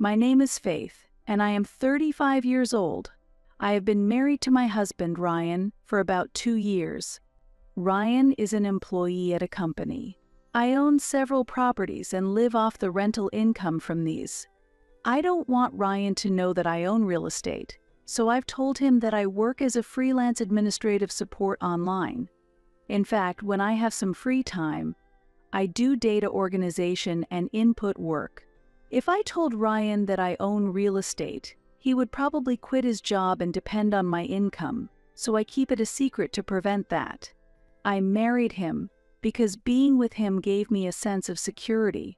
My name is Faith, and I am 35 years old. I have been married to my husband, Ryan, for about 2 years. Ryan is an employee at a company. I own several properties and live off the rental income from these. I don't want Ryan to know that I own real estate, so I've told him that I work as a freelance administrative support online. In fact, when I have some free time, I do data organization and input work. If I told Ryan that I own real estate, he would probably quit his job and depend on my income, so I keep it a secret to prevent that. I married him because being with him gave me a sense of security.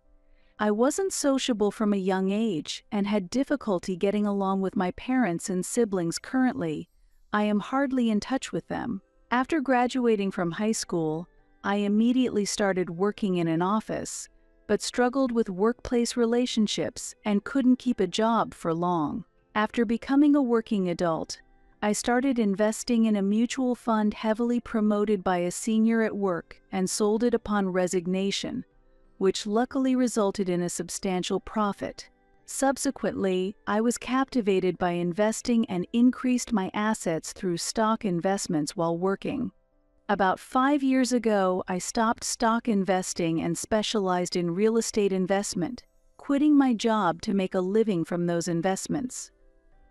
I wasn't sociable from a young age and had difficulty getting along with my parents and siblings. Currently, I am hardly in touch with them. After graduating from high school, I immediately started working in an office, but struggled with workplace relationships and couldn't keep a job for long. After becoming a working adult, I started investing in a mutual fund heavily promoted by a senior at work and sold it upon resignation, which luckily resulted in a substantial profit. Subsequently, I was captivated by investing and increased my assets through stock investments while working. About 5 years ago, I stopped stock investing and specialized in real estate investment, quitting my job to make a living from those investments.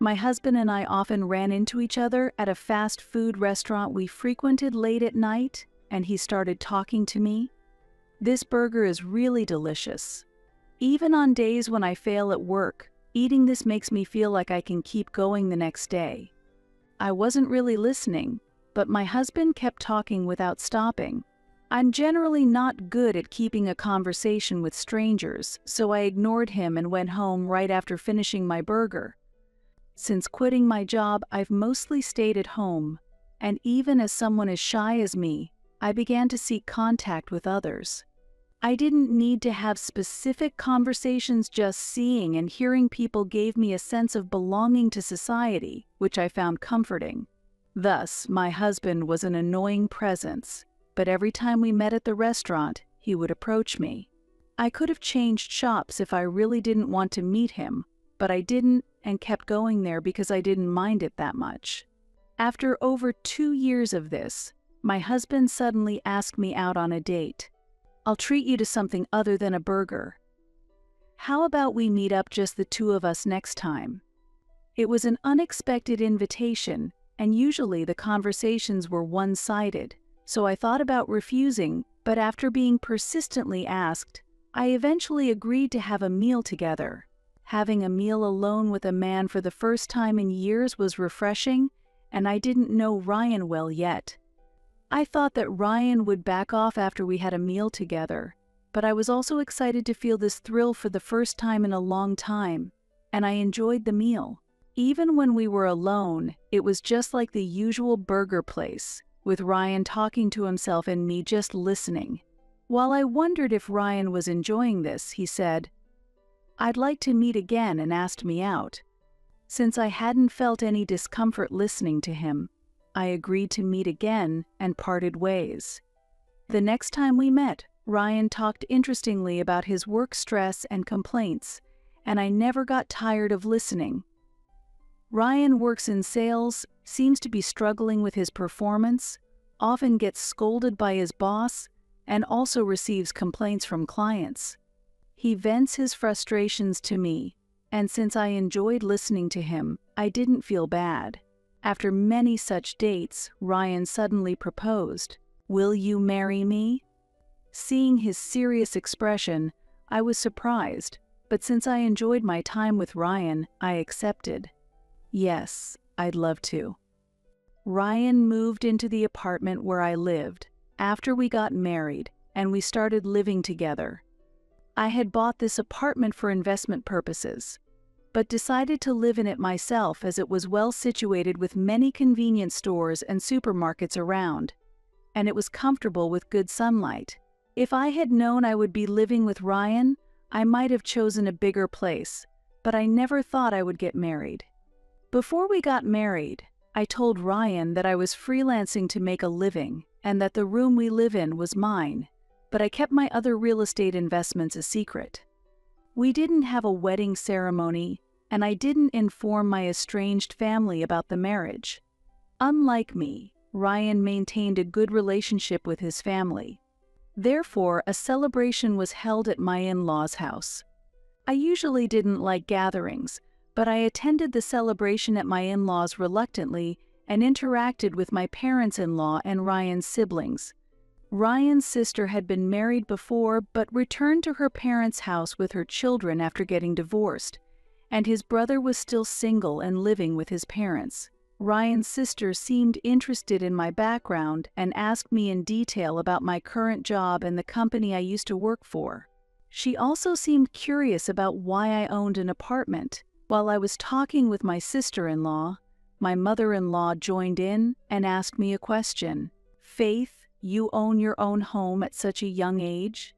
My husband and I often ran into each other at a fast food restaurant we frequented late at night, and he started talking to me. "This burger is really delicious. Even on days when I fail at work, eating this makes me feel like I can keep going the next day." I wasn't really listening, but my husband kept talking without stopping. I'm generally not good at keeping a conversation with strangers, so I ignored him and went home right after finishing my burger. Since quitting my job, I've mostly stayed at home, and even as someone as shy as me, I began to seek contact with others. I didn't need to have specific conversations. Just seeing and hearing people gave me a sense of belonging to society, which I found comforting. Thus, my husband was an annoying presence, but every time we met at the restaurant, he would approach me. I could have changed shops if I really didn't want to meet him, but I didn't and kept going there because I didn't mind it that much. After over 2 years of this, my husband suddenly asked me out on a date. "I'll treat you to something other than a burger. How about we meet up, just the two of us, next time?" It was an unexpected invitation, and usually the conversations were one-sided, so I thought about refusing, but after being persistently asked, I eventually agreed to have a meal together. Having a meal alone with a man for the first time in years was refreshing, and I didn't know Ryan well yet. I thought that Ryan would back off after we had a meal together, but I was also excited to feel this thrill for the first time in a long time, and I enjoyed the meal. Even when we were alone, it was just like the usual burger place, with Ryan talking to himself and me just listening. While I wondered if Ryan was enjoying this, he said, "I'd like to meet again," and asked me out. Since I hadn't felt any discomfort listening to him, I agreed to meet again and parted ways. The next time we met, Ryan talked interestingly about his work stress and complaints, and I never got tired of listening. Ryan works in sales, seems to be struggling with his performance, often gets scolded by his boss, and also receives complaints from clients. He vents his frustrations to me, and since I enjoyed listening to him, I didn't feel bad. After many such dates, Ryan suddenly proposed, "Will you marry me?" Seeing his serious expression, I was surprised, but since I enjoyed my time with Ryan, I accepted. Yes, I'd love to. Ryan moved into the apartment where I lived after we got married, and we started living together. I had bought this apartment for investment purposes, but decided to live in it myself as it was well situated with many convenience stores and supermarkets around, and it was comfortable with good sunlight. If I had known I would be living with Ryan, I might have chosen a bigger place, but I never thought I would get married. Before we got married, I told Ryan that I was freelancing to make a living and that the room we live in was mine, but I kept my other real estate investments a secret. We didn't have a wedding ceremony, and I didn't inform my estranged family about the marriage. Unlike me, Ryan maintained a good relationship with his family. Therefore, a celebration was held at my in-laws' house. I usually didn't like gatherings, but I attended the celebration at my in-laws reluctantly and interacted with my parents-in-law and Ryan's siblings. Ryan's sister had been married before but returned to her parents' house with her children after getting divorced, and his brother was still single and living with his parents. Ryan's sister seemed interested in my background and asked me in detail about my current job and the company I used to work for. She also seemed curious about why I owned an apartment. While I was talking with my sister-in-law, my mother-in-law joined in and asked me a question. "Faith, you own your own home at such a young age?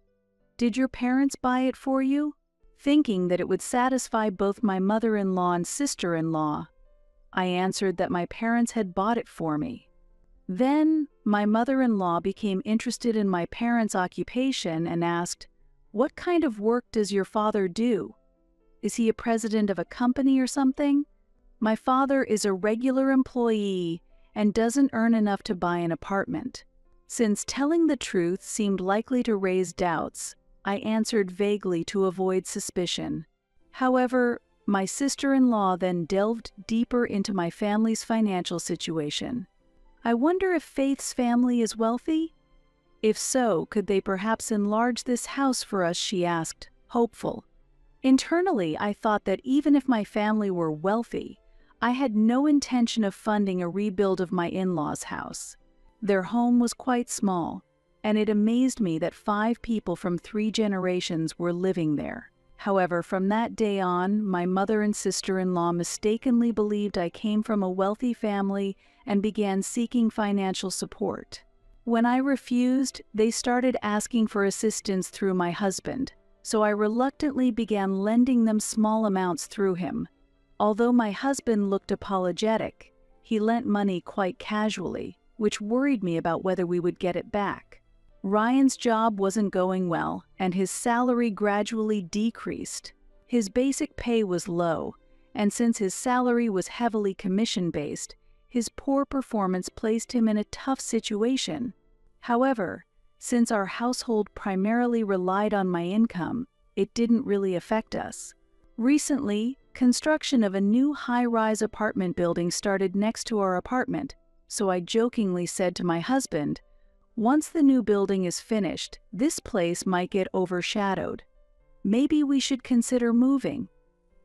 Did your parents buy it for you?" Thinking that it would satisfy both my mother-in-law and sister-in-law, I answered that my parents had bought it for me. Then, my mother-in-law became interested in my parents' occupation and asked, "What kind of work does your father do? Is he a president of a company or something?" "My father is a regular employee and doesn't earn enough to buy an apartment." Since telling the truth seemed likely to raise doubts, I answered vaguely to avoid suspicion. However, my sister-in-law then delved deeper into my family's financial situation. "I wonder if Faith's family is wealthy? If so, could they perhaps enlarge this house for us?" she asked, hopeful. Internally, I thought that even if my family were wealthy, I had no intention of funding a rebuild of my in-laws' house. Their home was quite small, and it amazed me that 5 people from 3 generations were living there. However, from that day on, my mother and sister-in-law mistakenly believed I came from a wealthy family and began seeking financial support. When I refused, they started asking for assistance through my husband, so I reluctantly began lending them small amounts through him. Although my husband looked apologetic, he lent money quite casually, which worried me about whether we would get it back. Ryan's job wasn't going well, and his salary gradually decreased. His basic pay was low, and since his salary was heavily commission-based, his poor performance placed him in a tough situation. However, since our household primarily relied on my income, it didn't really affect us. Recently, construction of a new high-rise apartment building started next to our apartment, so I jokingly said to my husband, "Once the new building is finished, this place might get overshadowed. Maybe we should consider moving."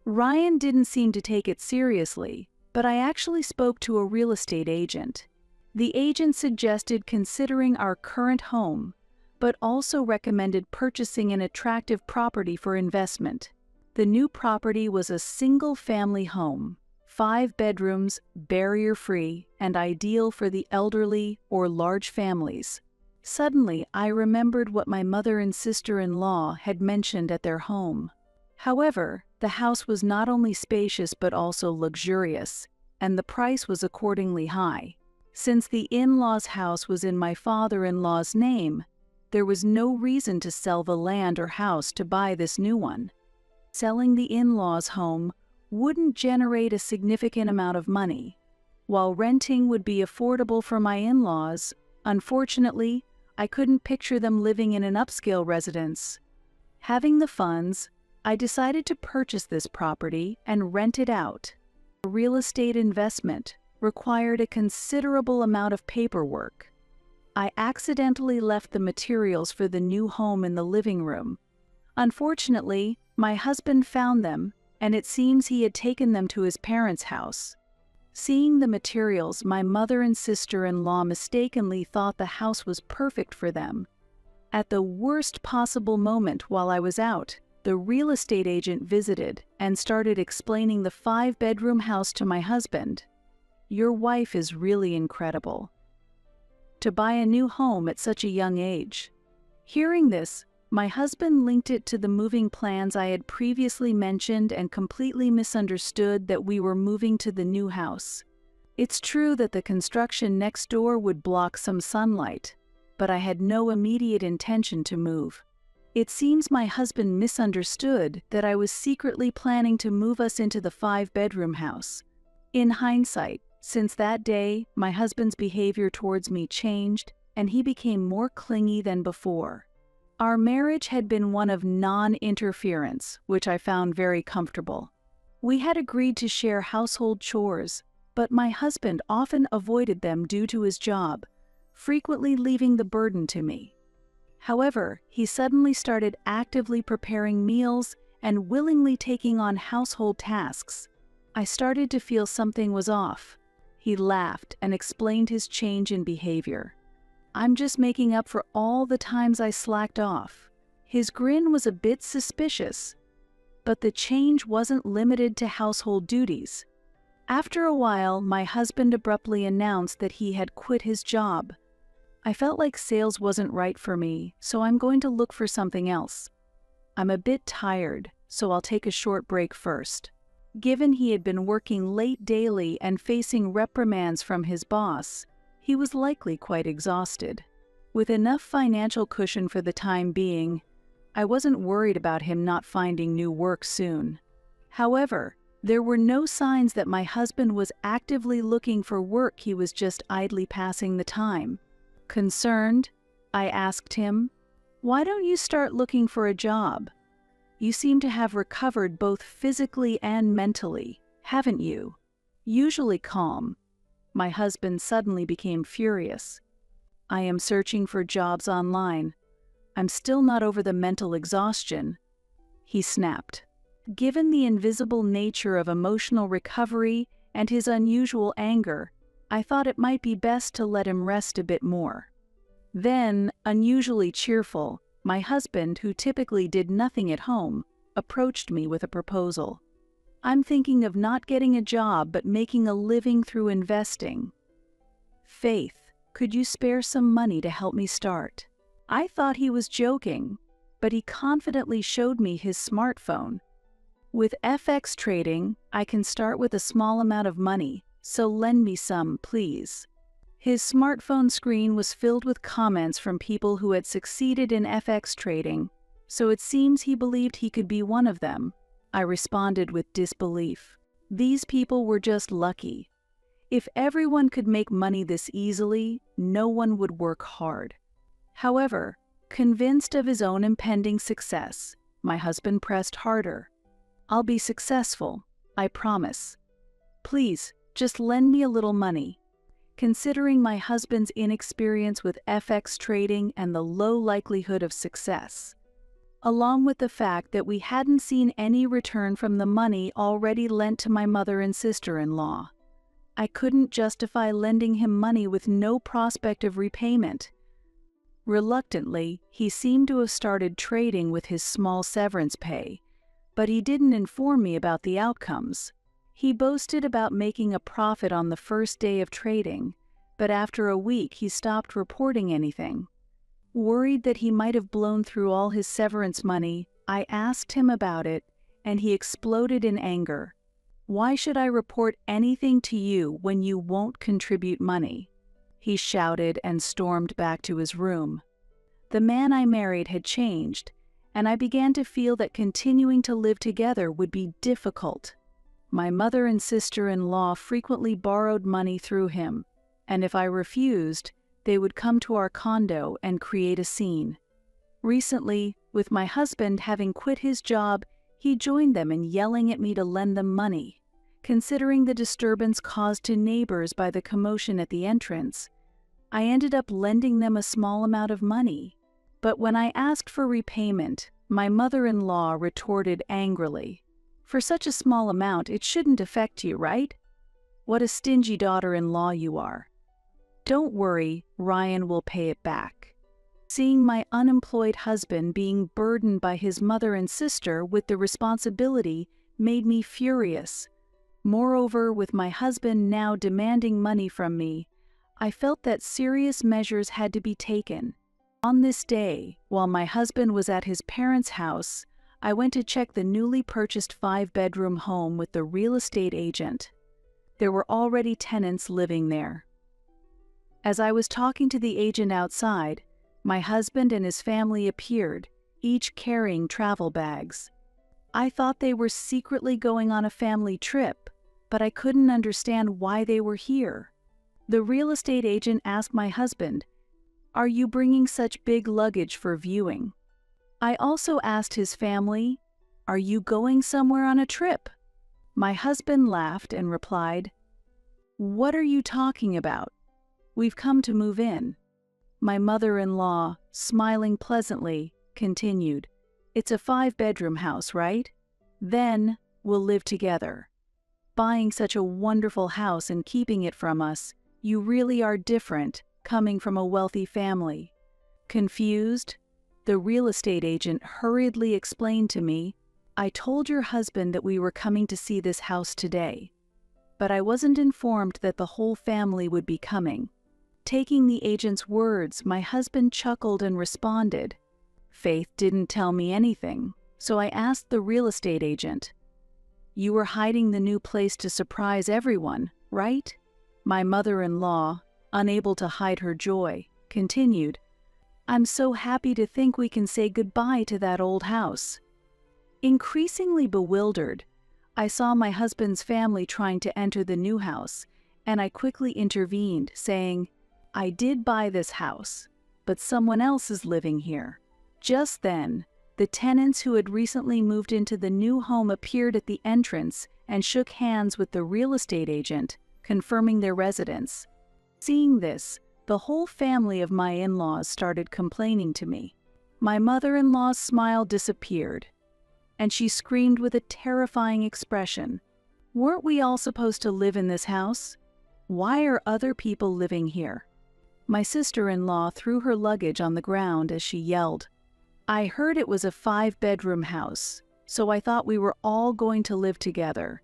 Ryan didn't seem to take it seriously, but I actually spoke to a real estate agent. The agent suggested considering our current home, but also recommended purchasing an attractive property for investment. The new property was a single-family home, 5 bedrooms, barrier-free, and ideal for the elderly or large families. Suddenly, I remembered what my mother and sister-in-law had mentioned at their home. However, the house was not only spacious but also luxurious, and the price was accordingly high. Since the in-laws' house was in my father-in-law's name, there was no reason to sell the land or house to buy this new one. Selling the in-laws' home wouldn't generate a significant amount of money, while renting would be affordable for my in-laws. Unfortunately, I couldn't picture them living in an upscale residence. Having the funds, I decided to purchase this property and rent it out. A real estate investment required a considerable amount of paperwork. I accidentally left the materials for the new home in the living room. Unfortunately, my husband found them, and it seems he had taken them to his parents' house. Seeing the materials, my mother and sister-in-law mistakenly thought the house was perfect for them. At the worst possible moment while I was out, the real estate agent visited and started explaining the 5-bedroom house to my husband. "Your wife is really incredible. To buy a new home at such a young age." Hearing this, my husband linked it to the moving plans I had previously mentioned and completely misunderstood that we were moving to the new house. It's true that the construction next door would block some sunlight, but I had no immediate intention to move. It seems my husband misunderstood that I was secretly planning to move us into the 5-bedroom house. In hindsight, since that day, my husband's behavior towards me changed, and he became more clingy than before. Our marriage had been one of non-interference, which I found very comfortable. We had agreed to share household chores, but my husband often avoided them due to his job, frequently leaving the burden to me. However, he suddenly started actively preparing meals and willingly taking on household tasks. I started to feel something was off. He laughed and explained his change in behavior. "I'm just making up for all the times I slacked off." His grin was a bit suspicious, but the change wasn't limited to household duties. After a while, my husband abruptly announced that he had quit his job. I felt like sales wasn't right for me, so I'm going to look for something else. "I'm a bit tired, so I'll take a short break first." Given he had been working late daily and facing reprimands from his boss, he was likely quite exhausted. With enough financial cushion for the time being, I wasn't worried about him not finding new work soon. However, there were no signs that my husband was actively looking for work. He was just idly passing the time. Concerned, I asked him, "Why don't you start looking for a job? You seem to have recovered both physically and mentally, haven't you?" Usually calm, my husband suddenly became furious. "I am searching for jobs online. I'm still not over the mental exhaustion," he snapped. Given the invisible nature of emotional recovery and his unusual anger, I thought it might be best to let him rest a bit more. Then, unusually cheerful, my husband, who typically did nothing at home, approached me with a proposal. "I'm thinking of not getting a job but making a living through investing. Faith, could you spare some money to help me start?" I thought he was joking, but he confidently showed me his smartphone. "With FX trading, I can start with a small amount of money, so lend me some, please." His smartphone screen was filled with comments from people who had succeeded in FX trading, so it seems he believed he could be one of them. I responded with disbelief. These people were just lucky. If everyone could make money this easily, no one would work hard. However, convinced of his own impending success, my husband pressed harder. "I'll be successful, I promise. Please, just lend me a little money." Considering my husband's inexperience with FX trading and the low likelihood of success, along with the fact that we hadn't seen any return from the money already lent to my mother and sister-in-law, I couldn't justify lending him money with no prospect of repayment. Reluctantly, he seemed to have started trading with his small severance pay, but he didn't inform me about the outcomes. He boasted about making a profit on the first day of trading, but after a week he stopped reporting anything. Worried that he might have blown through all his severance money, I asked him about it, and he exploded in anger. "Why should I report anything to you when you won't contribute money?" he shouted and stormed back to his room. The man I married had changed, and I began to feel that continuing to live together would be difficult. My mother and sister-in-law frequently borrowed money through him, and if I refused, they would come to our condo and create a scene. Recently, with my husband having quit his job, he joined them in yelling at me to lend them money. Considering the disturbance caused to neighbors by the commotion at the entrance, I ended up lending them a small amount of money. But when I asked for repayment, my mother-in-law retorted angrily, "For such a small amount, it shouldn't affect you, right? What a stingy daughter-in-law you are. Don't worry, Ryan will pay it back." Seeing my unemployed husband being burdened by his mother and sister with the responsibility made me furious. Moreover, with my husband now demanding money from me, I felt that serious measures had to be taken. On this day, while my husband was at his parents' house, I went to check the newly purchased 5-bedroom home with the real estate agent. There were already tenants living there. As I was talking to the agent outside, my husband and his family appeared, each carrying travel bags. I thought they were secretly going on a family trip, but I couldn't understand why they were here. The real estate agent asked my husband, "Are you bringing such big luggage for viewing?" I also asked his family, "Are you going somewhere on a trip?" My husband laughed and replied, "What are you talking about? We've come to move in." My mother-in-law, smiling pleasantly, continued, "It's a 5-bedroom house, right? Then we'll live together. Buying such a wonderful house and keeping it from us, you really are different, coming from a wealthy family." Confused, the real estate agent hurriedly explained to me, "I told your husband that we were coming to see this house today, but I wasn't informed that the whole family would be coming." Taking the agent's words, my husband chuckled and responded, "Faith didn't tell me anything." So I asked the real estate agent, "You were hiding the new place to surprise everyone, right?" My mother-in-law, unable to hide her joy, continued, "I'm so happy to think we can say goodbye to that old house." Increasingly bewildered, I saw my husband's family trying to enter the new house, and I quickly intervened, saying, "I did buy this house, but someone else is living here." Just then, the tenants who had recently moved into the new home appeared at the entrance and shook hands with the real estate agent, confirming their residence. Seeing this, the whole family of my in-laws started complaining to me. My mother-in-law's smile disappeared, and she screamed with a terrifying expression, "Weren't we all supposed to live in this house? Why are other people living here?" My sister-in-law threw her luggage on the ground as she yelled, "I heard it was a 5-bedroom house, so I thought we were all going to live together."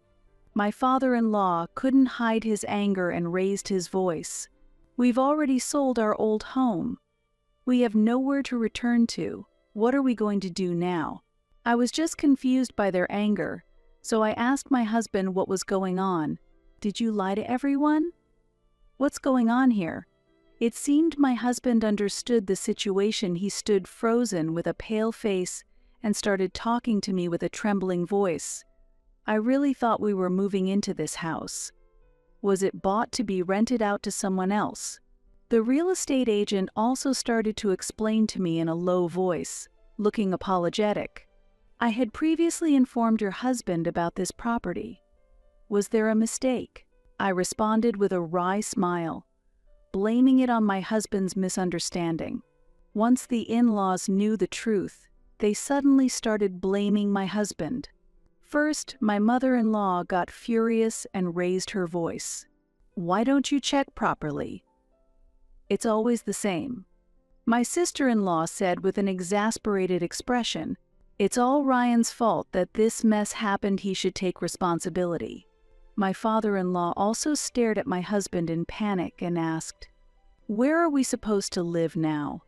My father-in-law couldn't hide his anger and raised his voice, "We've already sold our old home. We have nowhere to return to. What are we going to do now?" I was just confused by their anger, so I asked my husband what was going on. "Did you lie to everyone? What's going on here?" It seemed my husband understood the situation. He stood frozen with a pale face and started talking to me with a trembling voice. "I really thought we were moving into this house. Was it bought to be rented out to someone else?" The real estate agent also started to explain to me in a low voice, looking apologetic. "I had previously informed your husband about this property. Was there a mistake?" I responded with a wry smile, blaming it on my husband's misunderstanding. Once the in-laws knew the truth, they suddenly started blaming my husband. First, my mother-in-law got furious and raised her voice. "Why don't you check properly? It's always the same." My sister-in-law said with an exasperated expression, "It's all Ryan's fault that this mess happened. He should take responsibility." My father-in-law also stared at my husband in panic and asked, "Where are we supposed to live now?"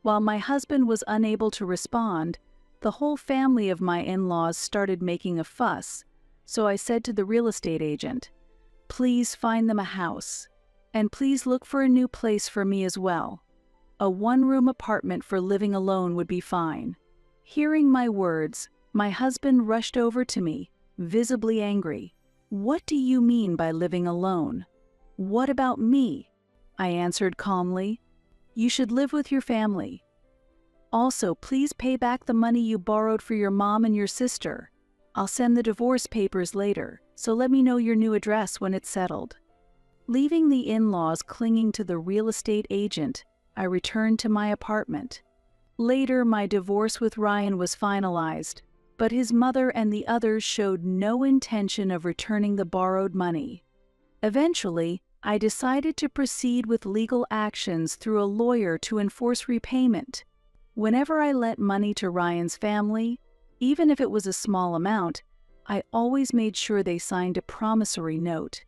While my husband was unable to respond, the whole family of my in-laws started making a fuss, so I said to the real estate agent, "Please find them a house, and please look for a new place for me as well. A 1-room apartment for living alone would be fine." Hearing my words, my husband rushed over to me, visibly angry. "What do you mean by living alone? What about me?" I answered calmly, "You should live with your family. Also, please pay back the money you borrowed for your mom and your sister. I'll send the divorce papers later, so let me know your new address when it's settled." Leaving the in-laws clinging to the real estate agent, I returned to my apartment. Later, my divorce with Ryan was finalized, but his mother and the others showed no intention of returning the borrowed money. Eventually, I decided to proceed with legal actions through a lawyer to enforce repayment. Whenever I lent money to Ryan's family, even if it was a small amount, I always made sure they signed a promissory note.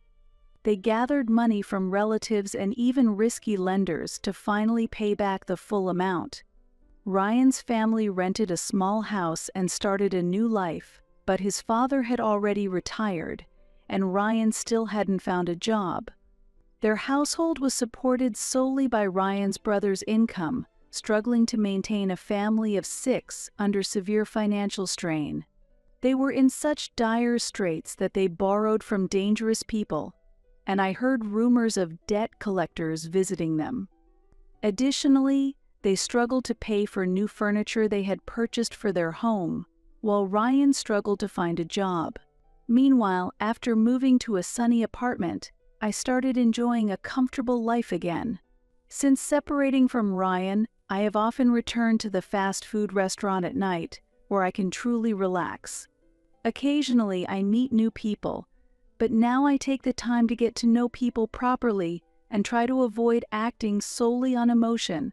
They gathered money from relatives and even risky lenders to finally pay back the full amount. Ryan's family rented a small house and started a new life, but his father had already retired, and Ryan still hadn't found a job. Their household was supported solely by Ryan's brother's income, struggling to maintain a family of 6 under severe financial strain. They were in such dire straits that they borrowed from dangerous people, and I heard rumors of debt collectors visiting them. Additionally, they struggled to pay for new furniture they had purchased for their home, while Ryan struggled to find a job. Meanwhile, after moving to a sunny apartment, I started enjoying a comfortable life again. Since separating from Ryan, I have often returned to the fast food restaurant at night, where I can truly relax. Occasionally, I meet new people, but now I take the time to get to know people properly and try to avoid acting solely on emotion.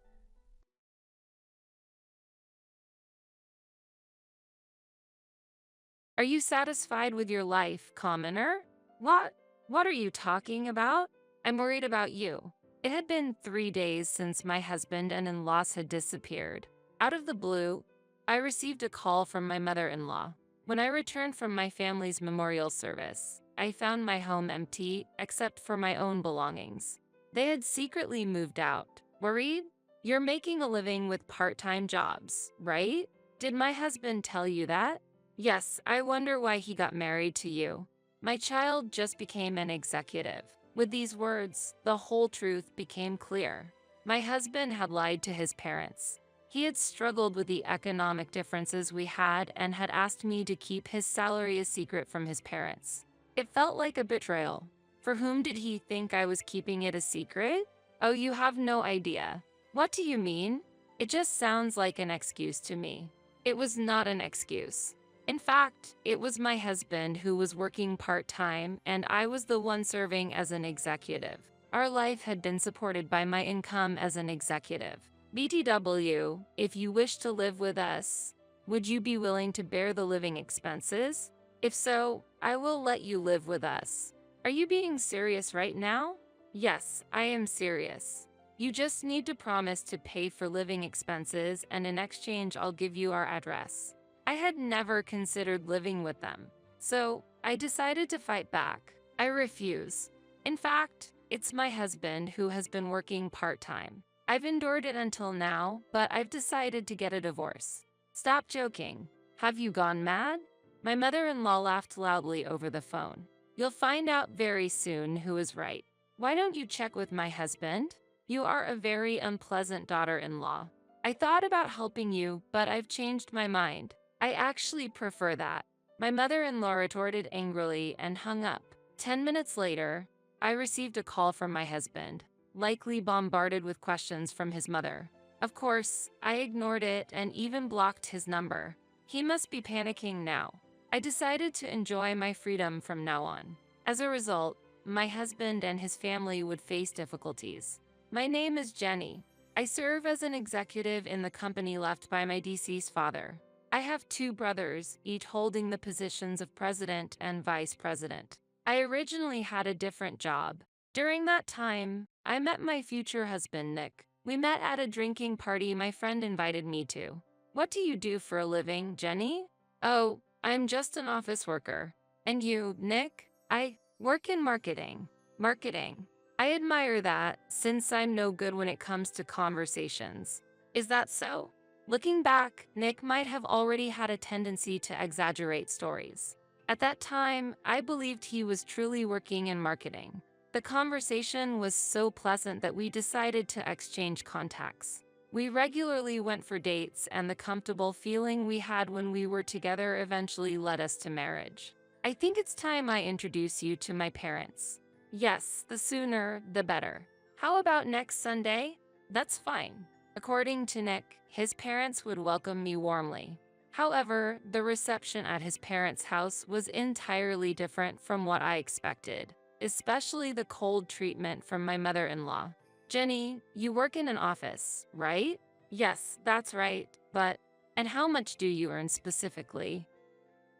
Are you satisfied with your life, commoner? What? What are you talking about? I'm worried about you. It had been 3 days since my husband and in-laws had disappeared. Out of the blue, I received a call from my mother-in-law. When I returned from my family's memorial service, I found my home empty except for my own belongings. They had secretly moved out. Worried? You're making a living with part-time jobs, right? Did my husband tell you that? Yes, I wonder why he got married to you. My child just became an executive. With these words, the whole truth became clear. My husband had lied to his parents. He had struggled with the economic differences we had and had asked me to keep his salary a secret from his parents. It felt like a betrayal. For whom did he think I was keeping it a secret? Oh, you have no idea. What do you mean? It just sounds like an excuse to me. It was not an excuse. In fact, it was my husband who was working part-time and I was the one serving as an executive. Our life had been supported by my income as an executive. BTW, if you wish to live with us, would you be willing to bear the living expenses? If so, I will let you live with us. Are you being serious right now? Yes, I am serious. You just need to promise to pay for living expenses and in exchange I'll give you our address. I had never considered living with them, so I decided to fight back. I refuse. In fact, it's my husband who has been working part-time. I've endured it until now, but I've decided to get a divorce. Stop joking. Have you gone mad? My mother-in-law laughed loudly over the phone. You'll find out very soon who is right. Why don't you check with my husband? You are a very unpleasant daughter-in-law. I thought about helping you, but I've changed my mind. I actually prefer that. My mother-in-law retorted angrily and hung up. 10 minutes later, I received a call from my husband, likely bombarded with questions from his mother. Of course, I ignored it and even blocked his number. He must be panicking now. I decided to enjoy my freedom from now on. As a result, my husband and his family would face difficulties. My name is Jenny. I serve as an executive in the company left by my deceased father. I have 2 brothers, each holding the positions of president and vice president. I originally had a different job. During that time, I met my future husband, Nick. We met at a drinking party my friend invited me to. What do you do for a living, Jenny? Oh, I'm just an office worker. And you, Nick? I work in marketing. Marketing. I admire that, since I'm no good when it comes to conversations. Is that so? Looking back, Nick might have already had a tendency to exaggerate stories. At that time, I believed he was truly working in marketing. The conversation was so pleasant that we decided to exchange contacts. We regularly went for dates, and the comfortable feeling we had when we were together eventually led us to marriage. I think it's time I introduce you to my parents. Yes, the sooner, the better. How about next Sunday? That's fine. According to Nick, his parents would welcome me warmly. However, the reception at his parents' house was entirely different from what I expected, especially the cold treatment from my mother-in-law. Jenny, you work in an office, right? Yes, that's right, but... And how much do you earn specifically?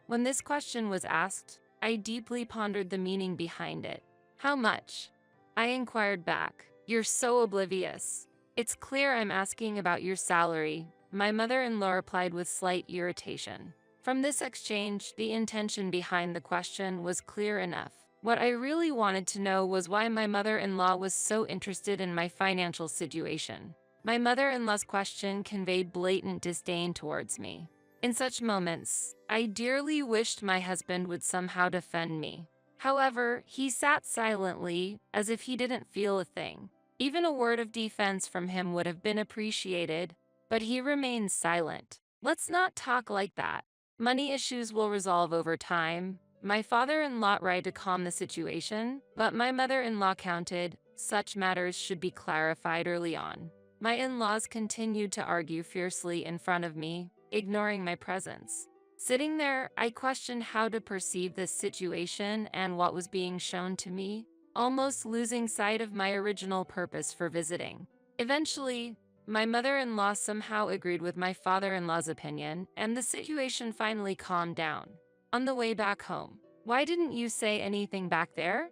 When this question was asked, I deeply pondered the meaning behind it. How much? I inquired back. You're so oblivious. It's clear I'm asking about your salary, my mother-in-law replied with slight irritation. From this exchange, the intention behind the question was clear enough. What I really wanted to know was why my mother-in-law was so interested in my financial situation. My mother-in-law's question conveyed blatant disdain towards me. In such moments, I dearly wished my husband would somehow defend me. However, he sat silently, as if he didn't feel a thing. Even a word of defense from him would have been appreciated, but he remained silent. Let's not talk like that. Money issues will resolve over time. My father-in-law tried to calm the situation, but my mother-in-law countered, such matters should be clarified early on. My in-laws continued to argue fiercely in front of me, ignoring my presence. Sitting there, I questioned how to perceive this situation and what was being shown to me, almost losing sight of my original purpose for visiting. Eventually, my mother-in-law somehow agreed with my father-in-law's opinion, and the situation finally calmed down. On the way back home, "Why didn't you say anything back there?"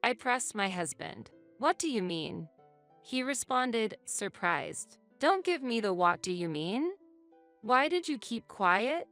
I pressed my husband. "What do you mean?" He responded, surprised. "Don't give me the what do you mean? Why did you keep quiet?"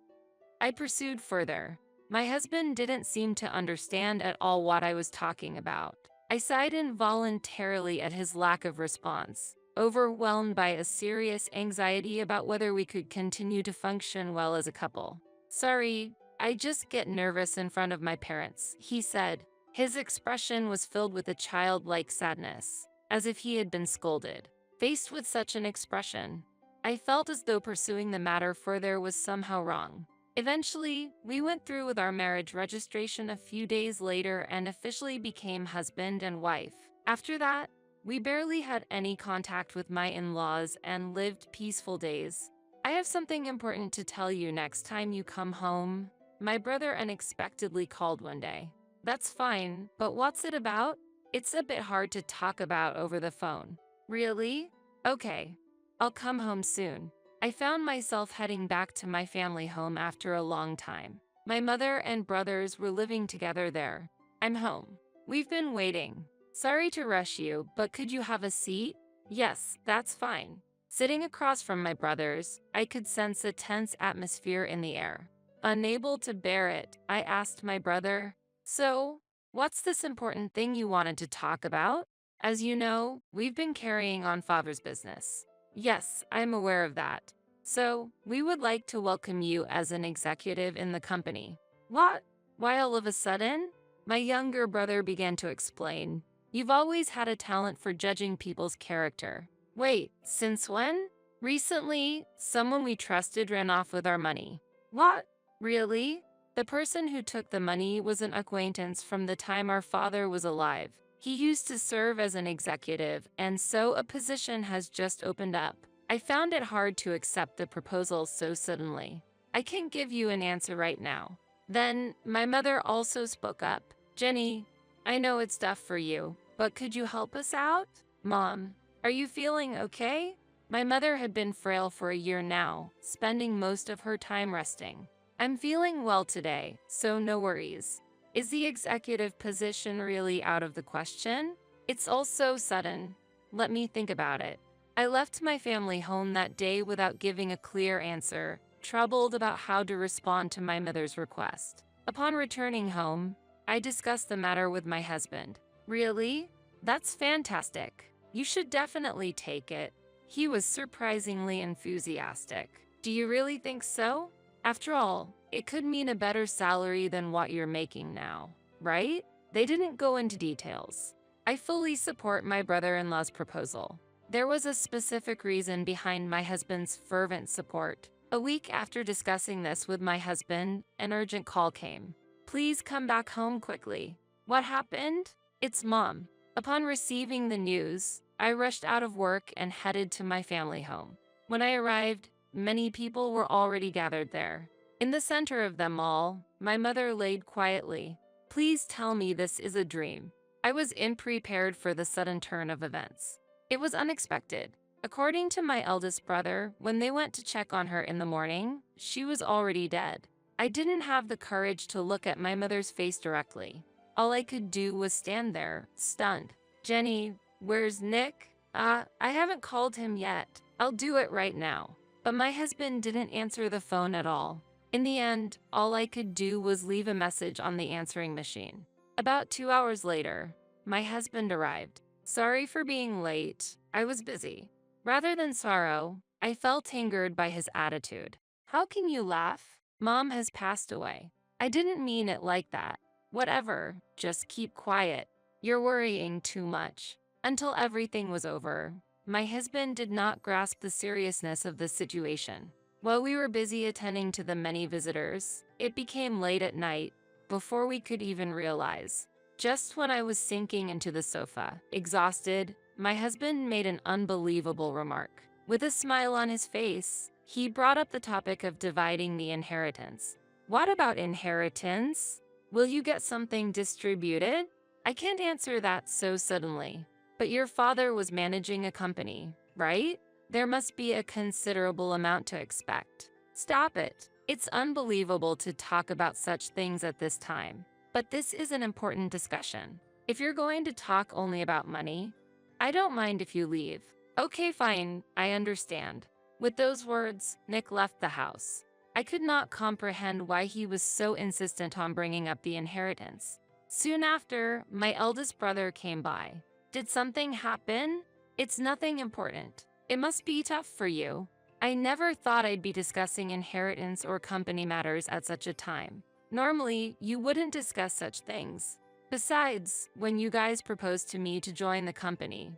I pursued further. My husband didn't seem to understand at all what I was talking about. I sighed involuntarily at his lack of response, overwhelmed by a serious anxiety about whether we could continue to function well as a couple. "Sorry, I just get nervous in front of my parents," he said. His expression was filled with a childlike sadness, as if he had been scolded. Faced with such an expression, I felt as though pursuing the matter further was somehow wrong. Eventually, we went through with our marriage registration a few days later and officially became husband and wife. After that, we barely had any contact with my in-laws and lived peaceful days. "I have something important to tell you next time you come home," my brother unexpectedly called one day. "That's fine, but what's it about?" "It's a bit hard to talk about over the phone." "Really? Okay. I'll come home soon." I found myself heading back to my family home after a long time. My mother and brothers were living together there. "I'm home. We've been waiting. Sorry to rush you, but could you have a seat?" "Yes, that's fine." Sitting across from my brothers, I could sense a tense atmosphere in the air. Unable to bear it, I asked my brother, "So, what's this important thing you wanted to talk about?" "As you know, we've been carrying on father's business." "Yes, I'm aware of that. So, we would like to welcome you as an executive in the company." "What? Why all of a sudden?" My younger brother began to explain. "You've always had a talent for judging people's character." "Wait, since when?" "Recently, someone we trusted ran off with our money." "What? Really?" "The person who took the money was an acquaintance from the time our father was alive. He used to serve as an executive, and so a position has just opened up." I found it hard to accept the proposal so suddenly. "I can't give you an answer right now." Then, my mother also spoke up. "Jenny, I know it's tough for you, but could you help us out?" "Mom, are you feeling okay?" My mother had been frail for a year now, spending most of her time resting. "I'm feeling well today, so no worries." "Is the executive position really out of the question?" "It's all so sudden. Let me think about it." I left my family home that day without giving a clear answer, troubled about how to respond to my mother's request. Upon returning home, I discussed the matter with my husband. "Really? That's fantastic. You should definitely take it." He was surprisingly enthusiastic. "Do you really think so? After all, it could mean a better salary than what you're making now, right?" They didn't go into details. I fully support my brother-in-law's proposal. There was a specific reason behind my husband's fervent support. A week after discussing this with my husband, an urgent call came. "Please come back home quickly." "What happened?" "It's Mom." Upon receiving the news, I rushed out of work and headed to my family home. When I arrived, many people were already gathered there. In the center of them all, my mother laid quietly. "Please tell me this is a dream." I was unprepared for the sudden turn of events. It was unexpected. According to my eldest brother, when they went to check on her in the morning, she was already dead. I didn't have the courage to look at my mother's face directly. All I could do was stand there, stunned. "Jenny, where's Nick?" I haven't called him yet. I'll do it right now." But my husband didn't answer the phone at all. In the end, all I could do was leave a message on the answering machine. About 2 hours later, my husband arrived. "Sorry for being late. I was busy." Rather than sorrow, I felt angered by his attitude. How can you laugh? Mom has passed away. I didn't mean it like that. Whatever, just keep quiet. You're worrying too much. Until everything was over, my husband did not grasp the seriousness of the situation. While we were busy attending to the many visitors, it became late at night before we could even realize. Just when I was sinking into the sofa, exhausted, my husband made an unbelievable remark. With a smile on his face, he brought up the topic of dividing the inheritance. What about inheritance? Will you get something distributed? I can't answer that so suddenly. But your father was managing a company, right? There must be a considerable amount to expect. Stop it. It's unbelievable to talk about such things at this time. But this is an important discussion. If you're going to talk only about money, I don't mind if you leave. Okay, fine, I understand. With those words, Nick left the house. I could not comprehend why he was so insistent on bringing up the inheritance. Soon after, my eldest brother came by. Did something happen? It's nothing important. It must be tough for you. I never thought I'd be discussing inheritance or company matters at such a time. Normally, you wouldn't discuss such things. Besides, when you guys proposed to me to join the company,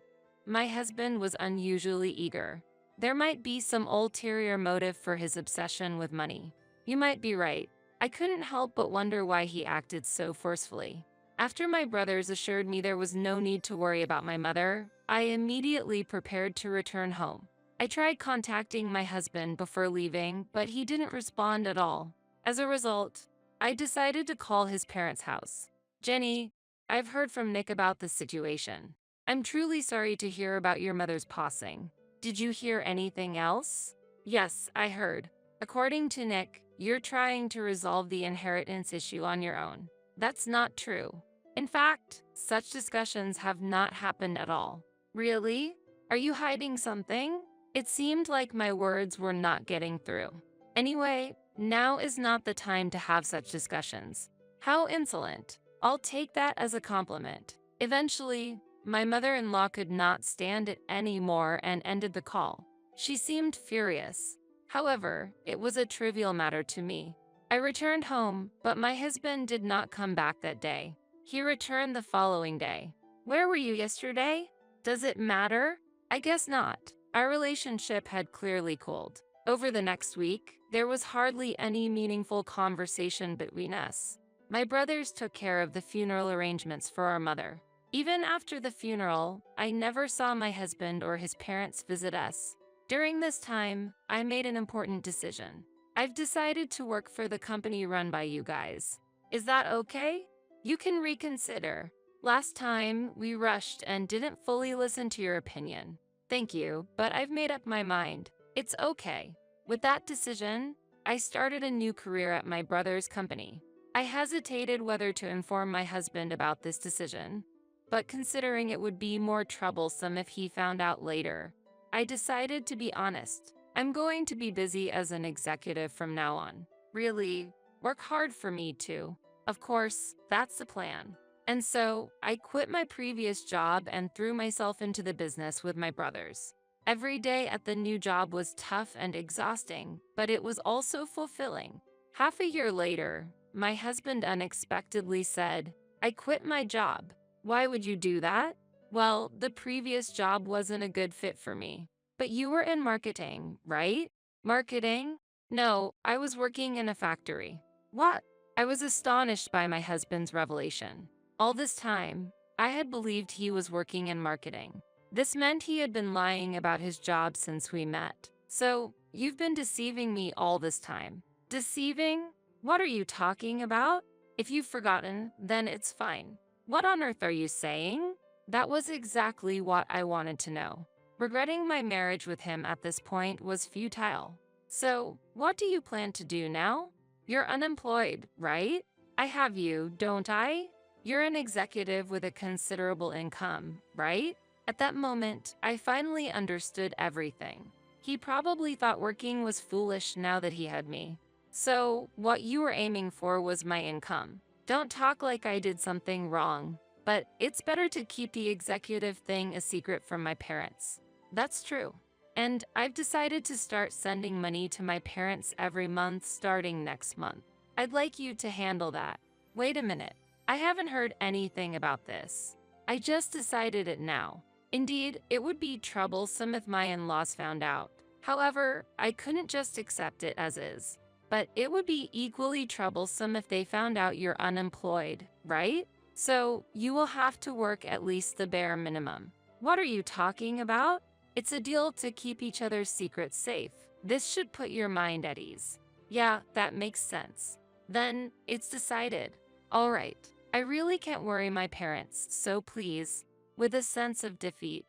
my husband was unusually eager. There might be some ulterior motive for his obsession with money. You might be right. I couldn't help but wonder why he acted so forcefully. After my brothers assured me there was no need to worry about my mother, I immediately prepared to return home. I tried contacting my husband before leaving, but he didn't respond at all. As a result, I decided to call his parents' house. Jenny, I've heard from Nick about this situation. I'm truly sorry to hear about your mother's passing. Did you hear anything else? Yes, I heard. According to Nick, you're trying to resolve the inheritance issue on your own. That's not true. In fact, such discussions have not happened at all. Really? Are you hiding something? It seemed like my words were not getting through. Anyway, now is not the time to have such discussions. How insolent. I'll take that as a compliment. Eventually, my mother-in-law could not stand it anymore and ended the call. She seemed furious. However, it was a trivial matter to me. I returned home, but my husband did not come back that day. He returned the following day. Where were you yesterday? Does it matter? I guess not. Our relationship had clearly cooled. Over the next week, there was hardly any meaningful conversation between us. My brothers took care of the funeral arrangements for our mother. Even after the funeral, I never saw my husband or his parents visit us. During this time, I made an important decision. I've decided to work for the company run by you guys. Is that okay? You can reconsider. Last time, we rushed and didn't fully listen to your opinion. Thank you, but I've made up my mind. It's okay. With that decision, I started a new career at my brother's company. I hesitated whether to inform my husband about this decision, but considering it would be more troublesome if he found out later, I decided to be honest. I'm going to be busy as an executive from now on. Really, work hard for me too. Of course, that's the plan. And so, I quit my previous job and threw myself into the business with my brothers. Every day at the new job was tough and exhausting, but it was also fulfilling. Half a year later, my husband unexpectedly said, "I quit my job." Why would you do that? Well, the previous job wasn't a good fit for me. But you were in marketing, right? Marketing? No, I was working in a factory. What? I was astonished by my husband's revelation. All this time, I had believed he was working in marketing. This meant he had been lying about his job since we met. So, you've been deceiving me all this time. Deceiving? What are you talking about? If you've forgotten, then it's fine. What on earth are you saying? That was exactly what I wanted to know. Regretting my marriage with him at this point was futile. So, what do you plan to do now? You're unemployed, right? I have you, don't I? You're an executive with a considerable income, right? At that moment, I finally understood everything. He probably thought working was foolish now that he had me. So, what you were aiming for was my income. Don't talk like I did something wrong, but it's better to keep the executive thing a secret from my parents. That's true. and I've decided to start sending money to my parents every month starting next month. I'd like you to handle that. Wait a minute. I haven't heard anything about this. I just decided it now. Indeed, it would be troublesome if my in-laws found out. However, I couldn't just accept it as is. But it would be equally troublesome if they found out you're unemployed, right? So you will have to work at least the bare minimum. What are you talking about? It's a deal to keep each other's secrets safe. This should put your mind at ease. Yeah, that makes sense. Then it's decided. All right, I really can't worry my parents, so please. With a sense of defeat,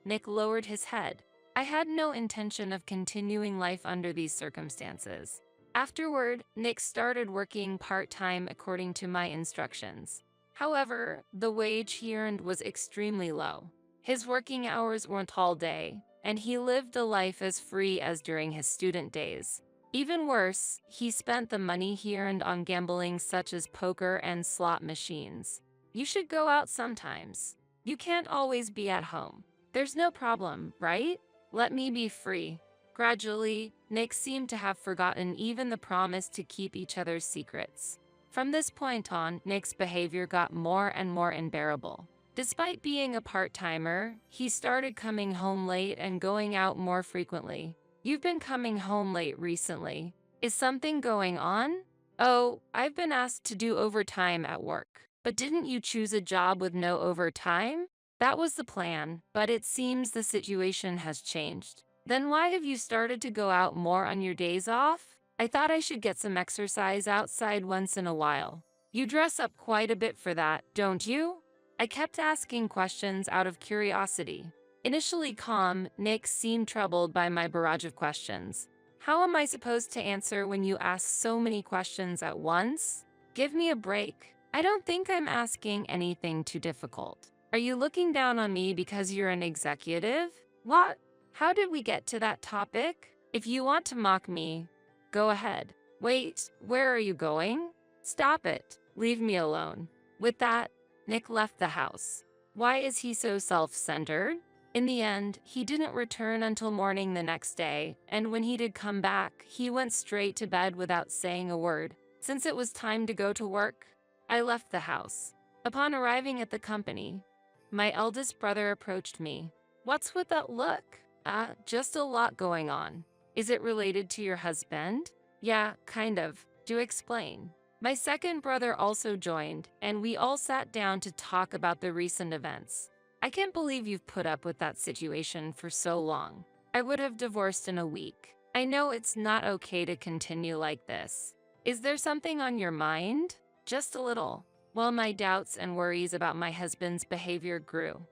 Nick lowered his head. I had no intention of continuing life under these circumstances. Afterward, Nick started working part-time according to my instructions. However, the wage he earned was extremely low. His working hours weren't all day, and he lived a life as free as during his student days. Even worse, he spent the money he earned on gambling such as poker and slot machines. You should go out sometimes. You can't always be at home. There's no problem, right? Let me be free. Gradually, Nick seemed to have forgotten even the promise to keep each other's secrets. From this point on, Nick's behavior got more and more unbearable. Despite being a part-timer, he started coming home late and going out more frequently. You've been coming home late recently. Is something going on? Oh, I've been asked to do overtime at work. But didn't you choose a job with no overtime? That was the plan, but it seems the situation has changed. Then why have you started to go out more on your days off? I thought I should get some exercise outside once in a while. You dress up quite a bit for that, don't you? I kept asking questions out of curiosity. Initially calm, Nick seemed troubled by my barrage of questions. How am I supposed to answer when you ask so many questions at once? Give me a break. I don't think I'm asking anything too difficult. Are you looking down on me because you're an executive? What? How did we get to that topic? If you want to mock me, go ahead. Wait, where are you going? Stop it. Leave me alone. With that, Nick left the house. Why is he so self-centered? In the end, he didn't return until morning the next day, and when he did come back, he went straight to bed without saying a word. Since it was time to go to work, I left the house. Upon arriving at the company, my eldest brother approached me. What's with that look? Just a lot going on. Is it related to your husband? Yeah, kind of. Do explain. My second brother also joined, and we all sat down to talk about the recent events. I can't believe you've put up with that situation for so long. I would have divorced in a week. I know it's not okay to continue like this. Is there something on your mind? Just a little. While my doubts and worries about my husband's behavior grew,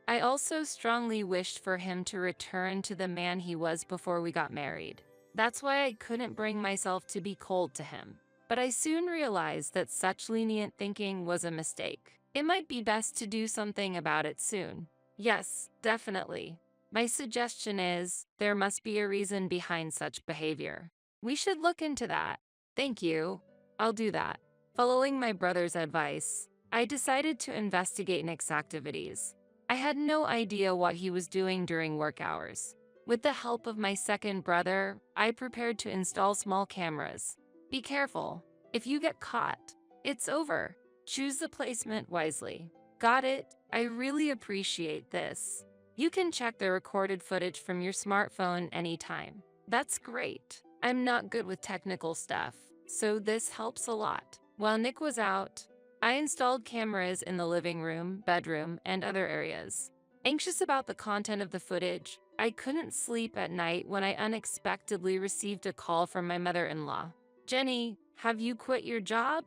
I also strongly wished for him to return to the man he was before we got married. That's why I couldn't bring myself to be cold to him. But I soon realized that such lenient thinking was a mistake. It might be best to do something about it soon. Yes, definitely. My suggestion is, there must be a reason behind such behavior. We should look into that. Thank you. I'll do that. Following my brother's advice, I decided to investigate Nick's activities. I had no idea what he was doing during work hours. With the help of my second brother, I prepared to install small cameras. Be careful. If you get caught, it's over. Choose the placement wisely. Got it? I really appreciate this. You can check the recorded footage from your smartphone anytime. That's great. I'm not good with technical stuff, so this helps a lot. While Nick was out, I installed cameras in the living room, bedroom, and other areas. Anxious about the content of the footage, I couldn't sleep at night when I unexpectedly received a call from my mother-in-law. Jenny, have you quit your job?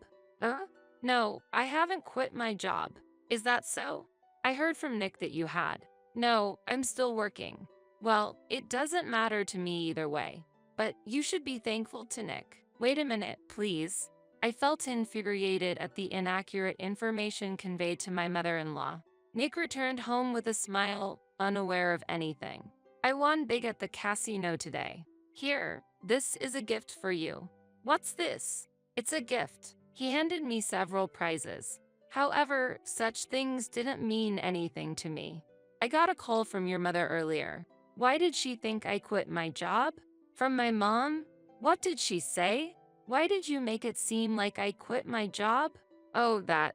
No, I haven't quit my job. Is that so? I heard from Nick that you had. No, I'm still working. Well, it doesn't matter to me either way, but you should be thankful to Nick. Wait a minute, please. I felt infuriated at the inaccurate information conveyed to my mother-in-law. Nick returned home with a smile, unaware of anything. I won big at the casino today. Here, this is a gift for you. What's this? It's a gift. He handed me several prizes. However, such things didn't mean anything to me. I got a call from your mother earlier. Why did she think I quit my job? From my mom? What did she say? Why did you make it seem like I quit my job? Oh, that.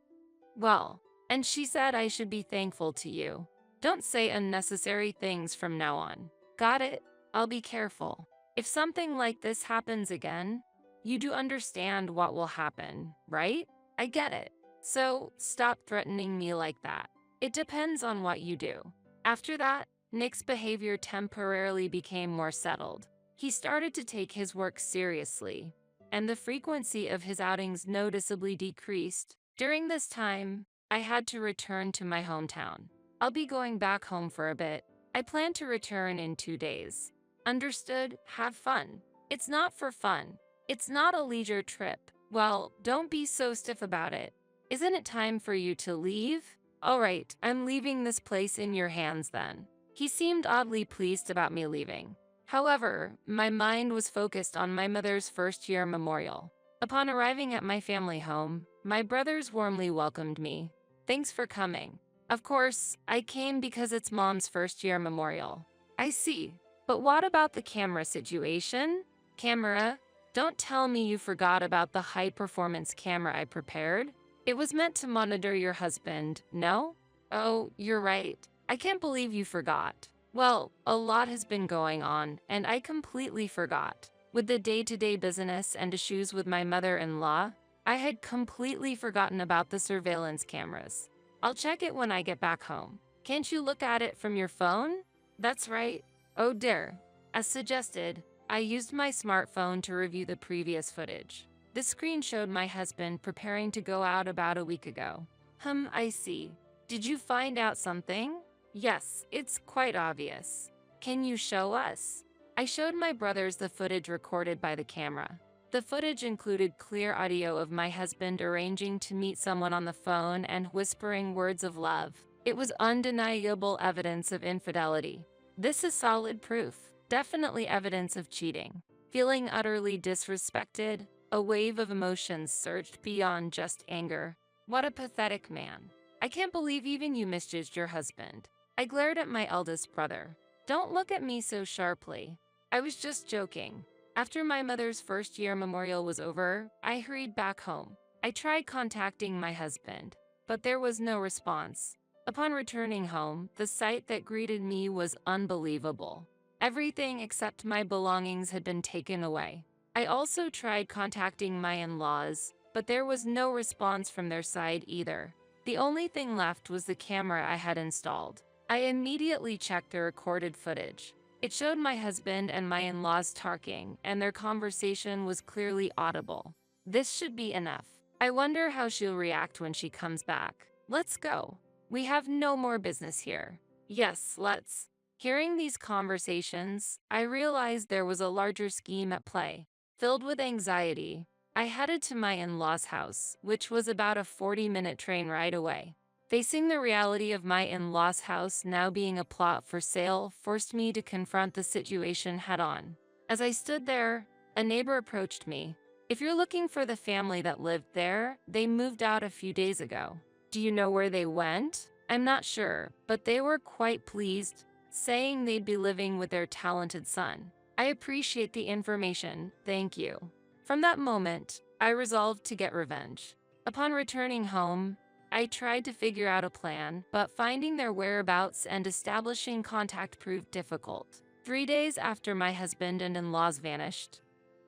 Well, and she said I should be thankful to you. Don't say unnecessary things from now on. Got it? I'll be careful. If something like this happens again, you do understand what will happen, right? I get it. So stop threatening me like that. It depends on what you do. After that, Nick's behavior temporarily became more settled. He started to take his work seriously, and the frequency of his outings noticeably decreased. During this time, I had to return to my hometown. I'll be going back home for a bit. I plan to return in 2 days. Understood? Have fun. It's not for fun. It's not a leisure trip. Well, don't be so stiff about it. Isn't it time for you to leave? All right, I'm leaving this place in your hands then. He seemed oddly pleased about me leaving. However, my mind was focused on my mother's first-year memorial. Upon arriving at my family home, my brothers warmly welcomed me. Thanks for coming. Of course, I came because it's Mom's first-year memorial. I see. But what about the camera situation? Camera? Don't tell me you forgot about the high-performance camera I prepared. It was meant to monitor your husband, no? Oh, you're right. I can't believe you forgot. Well, a lot has been going on, and I completely forgot. With the day-to-day business and issues with my mother-in-law, I had completely forgotten about the surveillance cameras. I'll check it when I get back home. Can't you look at it from your phone? That's right. Oh dear. As suggested, I used my smartphone to review the previous footage. The screen showed my husband preparing to go out about a week ago. I see. Did you find out something? Yes, it's quite obvious. Can you show us? I showed my brothers the footage recorded by the camera. The footage included clear audio of my husband arranging to meet someone on the phone and whispering words of love. It was undeniable evidence of infidelity. This is solid proof, definitely evidence of cheating. Feeling utterly disrespected, a wave of emotions surged beyond just anger. What a pathetic man. I can't believe even you misjudged your husband. I glared at my eldest brother. Don't look at me so sharply. I was just joking. After my mother's first-year memorial was over, I hurried back home. I tried contacting my husband, but there was no response. Upon returning home, the sight that greeted me was unbelievable. Everything except my belongings had been taken away. I also tried contacting my in-laws, but there was no response from their side either. The only thing left was the camera I had installed. I immediately checked the recorded footage. It showed my husband and my in-laws talking, and their conversation was clearly audible. This should be enough. I wonder how she'll react when she comes back. Let's go. We have no more business here. Yes, let's. Hearing these conversations, I realized there was a larger scheme at play. Filled with anxiety, I headed to my in-laws' house, which was about a 40-minute train ride away. Facing the reality of my in-laws' house now being a plot for sale forced me to confront the situation head-on. As I stood there, a neighbor approached me. If you're looking for the family that lived there, they moved out a few days ago. Do you know where they went? I'm not sure, but they were quite pleased, saying they'd be living with their talented son. I appreciate the information, thank you. From that moment, I resolved to get revenge. Upon returning home, I tried to figure out a plan, but finding their whereabouts and establishing contact proved difficult. 3 days after my husband and in-laws vanished,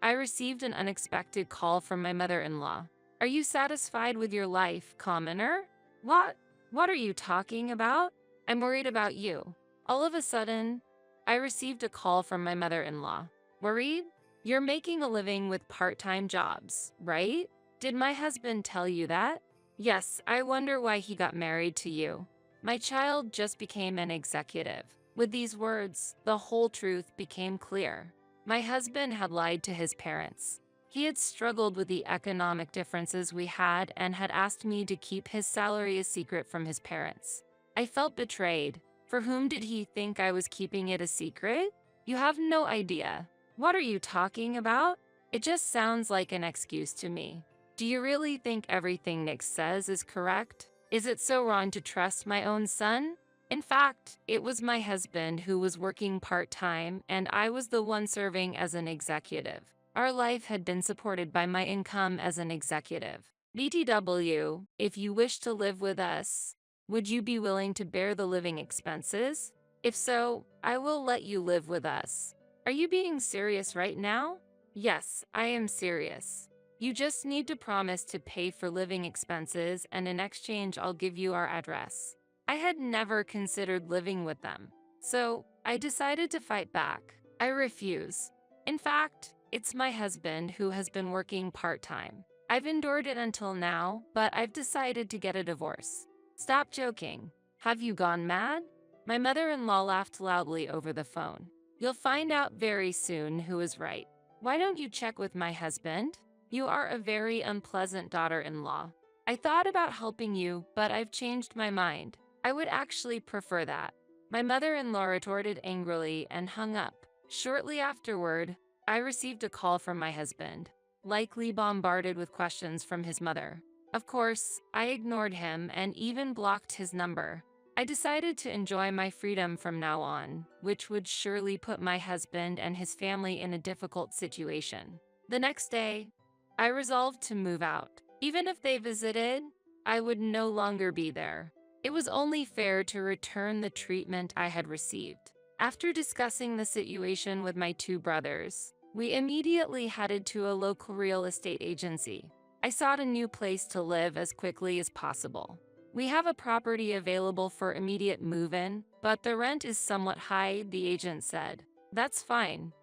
I received an unexpected call from my mother-in-law. Are you satisfied with your life, commoner? What? What are you talking about? I'm worried about you. All of a sudden, I received a call from my mother-in-law. Worried? You're making a living with part-time jobs, right? Did my husband tell you that? Yes, I wonder why he got married to you. My child just became an executive. With these words, the whole truth became clear. My husband had lied to his parents. He had struggled with the economic differences we had and had asked me to keep his salary a secret from his parents. I felt betrayed. For whom did he think I was keeping it a secret? You have no idea. What are you talking about? It just sounds like an excuse to me. Do you really think everything Nick says is correct? Is it so wrong to trust my own son? In fact, it was my husband who was working part-time and I was the one serving as an executive. Our life had been supported by my income as an executive. BTW, if you wish to live with us, would you be willing to bear the living expenses? If so, I will let you live with us. Are you being serious right now? Yes, I am serious. You just need to promise to pay for living expenses and in exchange I'll give you our address. I had never considered living with them, so I decided to fight back. I refuse. In fact, it's my husband who has been working part-time. I've endured it until now, but I've decided to get a divorce. Stop joking. Have you gone mad? My mother-in-law laughed loudly over the phone. You'll find out very soon who is right. Why don't you check with my husband? You are a very unpleasant daughter-in-law. I thought about helping you, but I've changed my mind. I would actually prefer that. My mother-in-law retorted angrily and hung up. Shortly afterward, I received a call from my husband, likely bombarded with questions from his mother. Of course, I ignored him and even blocked his number. I decided to enjoy my freedom from now on, which would surely put my husband and his family in a difficult situation. The next day, I resolved to move out. Even if they visited, I would no longer be there. It was only fair to return the treatment I had received. After discussing the situation with my two brothers, we immediately headed to a local real estate agency. I sought a new place to live as quickly as possible. We have a property available for immediate move-in, but the rent is somewhat high, the agent said. That's fine.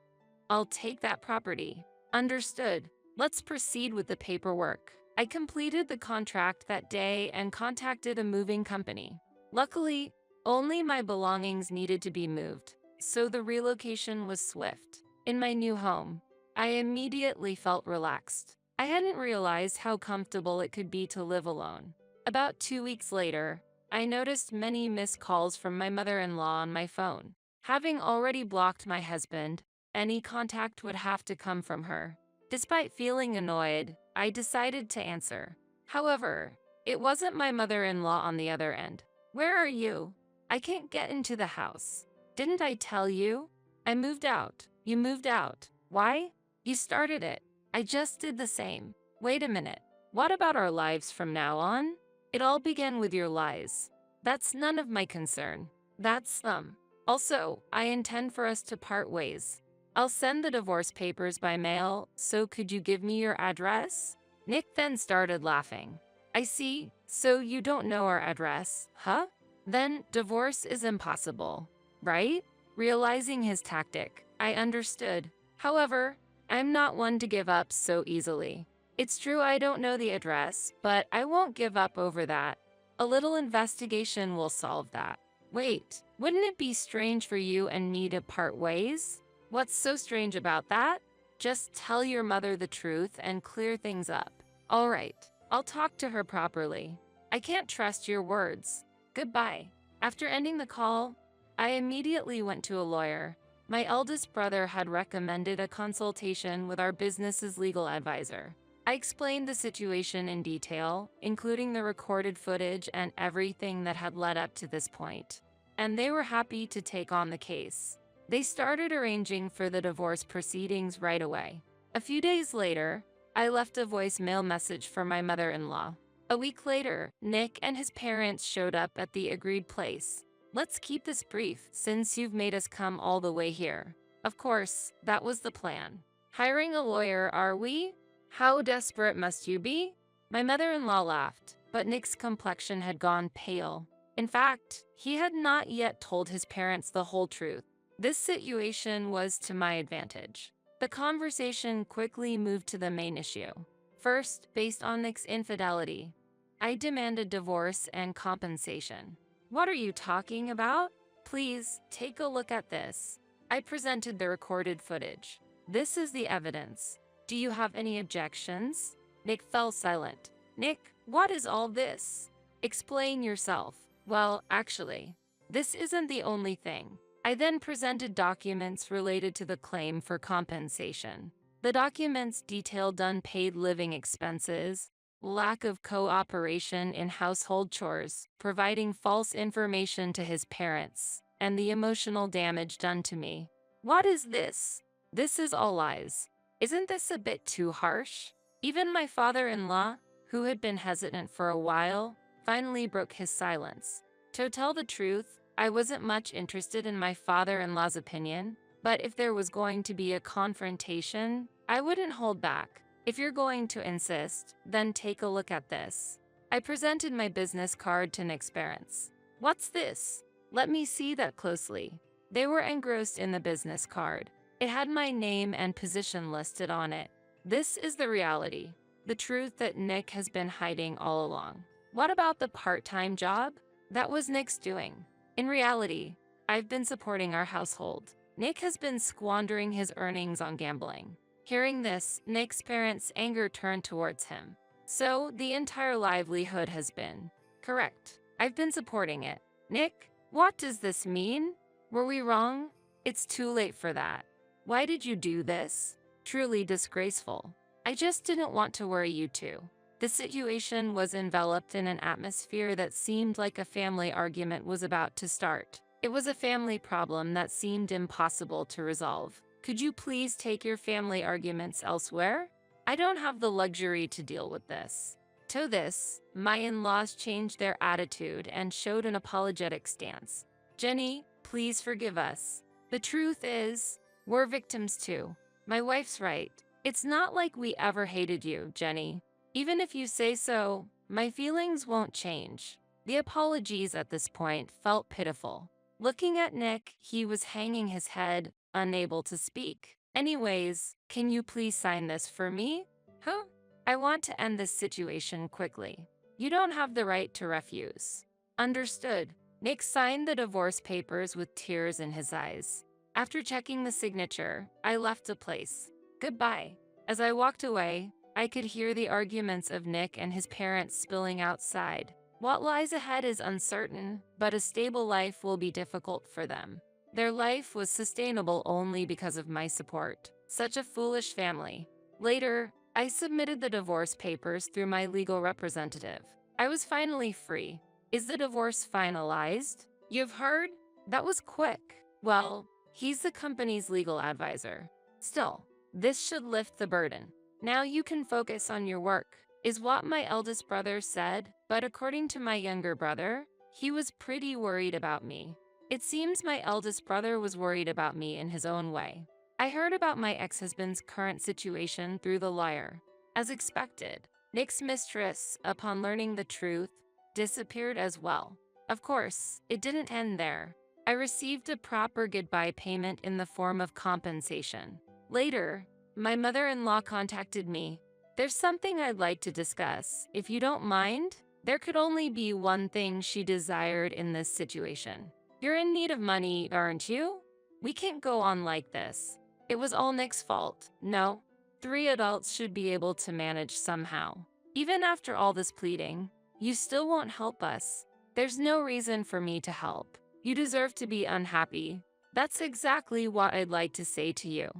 I'll take that property. Understood. Let's proceed with the paperwork. I completed the contract that day and contacted a moving company. Luckily, only my belongings needed to be moved, so the relocation was swift. In my new home, I immediately felt relaxed. I hadn't realized how comfortable it could be to live alone. About 2 weeks later, I noticed many missed calls from my mother-in-law on my phone. Having already blocked my husband, any contact would have to come from her. Despite feeling annoyed, I decided to answer. However, it wasn't my mother-in-law on the other end. Where are you? I can't get into the house. Didn't I tell you? I moved out. You moved out. Why? You started it. I just did the same. Wait a minute. What about our lives from now on? It all began with your lies. That's none of my concern. That's them. Also, I intend for us to part ways. I'll send the divorce papers by mail, so could you give me your address? Nick then started laughing. I see, so you don't know our address, huh? Then divorce is impossible, right? Realizing his tactic, I understood. However, I'm not one to give up so easily. It's true I don't know the address, but I won't give up over that. A little investigation will solve that. Wait, wouldn't it be strange for you and me to part ways? What's so strange about that? Just tell your mother the truth and clear things up. All right, I'll talk to her properly. I can't trust your words. Goodbye. After ending the call, I immediately went to a lawyer. My eldest brother had recommended a consultation with our business's legal advisor. I explained the situation in detail, including the recorded footage and everything that had led up to this point. And they were happy to take on the case. They started arranging for the divorce proceedings right away. A few days later, I left a voicemail message for my mother-in-law. A week later, Nick and his parents showed up at the agreed place. Let's keep this brief, since you've made us come all the way here. Of course, that was the plan. Hiring a lawyer, are we? How desperate must you be? My mother-in-law laughed, but Nick's complexion had gone pale. In fact, he had not yet told his parents the whole truth. This situation was to my advantage. The conversation quickly moved to the main issue. First, based on Nick's infidelity, I demanded divorce and compensation. What are you talking about? Please, take a look at this. I presented the recorded footage. This is the evidence. Do you have any objections? Nick fell silent. Nick, what is all this? Explain yourself. Well, actually, this isn't the only thing. I then presented documents related to the claim for compensation. The documents detailed unpaid living expenses, lack of cooperation in household chores, providing false information to his parents, and the emotional damage done to me. What is this? This is all lies. Isn't this a bit too harsh? Even my father-in-law, who had been hesitant for a while, finally broke his silence. To tell the truth, I wasn't much interested in my father-in-law's opinion, but if there was going to be a confrontation, I wouldn't hold back. If you're going to insist, then take a look at this. I presented my business card to Nick's parents. What's this? Let me see that closely. They were engrossed in the business card. It had my name and position listed on it. This is the reality, the truth that Nick has been hiding all along. What about the part-time job? That was Nick's doing. In reality, I've been supporting our household. Nick has been squandering his earnings on gambling. Hearing this, Nick's parents' anger turned towards him. So, the entire livelihood has been. Correct. I've been supporting it. Nick, what does this mean? Were we wrong? It's too late for that. Why did you do this? Truly disgraceful. I just didn't want to worry you two. The situation was enveloped in an atmosphere that seemed like a family argument was about to start. It was a family problem that seemed impossible to resolve. Could you please take your family arguments elsewhere? I don't have the luxury to deal with this. To this, my in-laws changed their attitude and showed an apologetic stance. Jenny, please forgive us. The truth is, we're victims too. My wife's right. It's not like we ever hated you, Jenny. Even if you say so, my feelings won't change. The apologies at this point felt pitiful. Looking at Nick, he was hanging his head, unable to speak. Anyways, can you please sign this for me? Huh? I want to end this situation quickly. You don't have the right to refuse. Understood. Nick signed the divorce papers with tears in his eyes. After checking the signature, I left the place. Goodbye. As I walked away, I could hear the arguments of Nick and his parents spilling outside. What lies ahead is uncertain, but a stable life will be difficult for them. Their life was sustainable only because of my support. Such a foolish family. Later, I submitted the divorce papers through my legal representative. I was finally free. Is the divorce finalized? You've heard? That was quick. Well, he's the company's legal advisor. Still, this should lift the burden. Now you can focus on your work, is what my eldest brother said, but according to my younger brother, he was pretty worried about me. It seems my eldest brother was worried about me in his own way. I heard about my ex-husband's current situation through the lawyer. As expected, Nick's mistress, upon learning the truth, disappeared as well. Of course, it didn't end there. I received a proper goodbye payment in the form of compensation. Later, my mother-in-law contacted me. There's something I'd like to discuss. If you don't mind, there could only be one thing she desired in this situation. You're in need of money, aren't you? We can't go on like this. It was all Nick's fault. No, 3 adults should be able to manage somehow. Even after all this pleading, you still won't help us. There's no reason for me to help. You deserve to be unhappy. That's exactly what I'd like to say to you.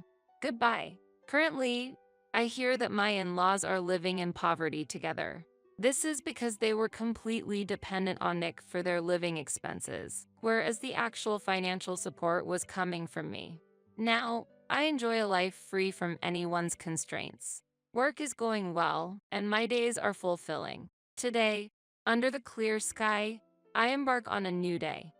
Goodbye. Currently, I hear that my in-laws are living in poverty together. This is because they were completely dependent on Nick for their living expenses, whereas the actual financial support was coming from me. Now, I enjoy a life free from anyone's constraints. Work is going well, and my days are fulfilling. Today, under the clear sky, I embark on a new day.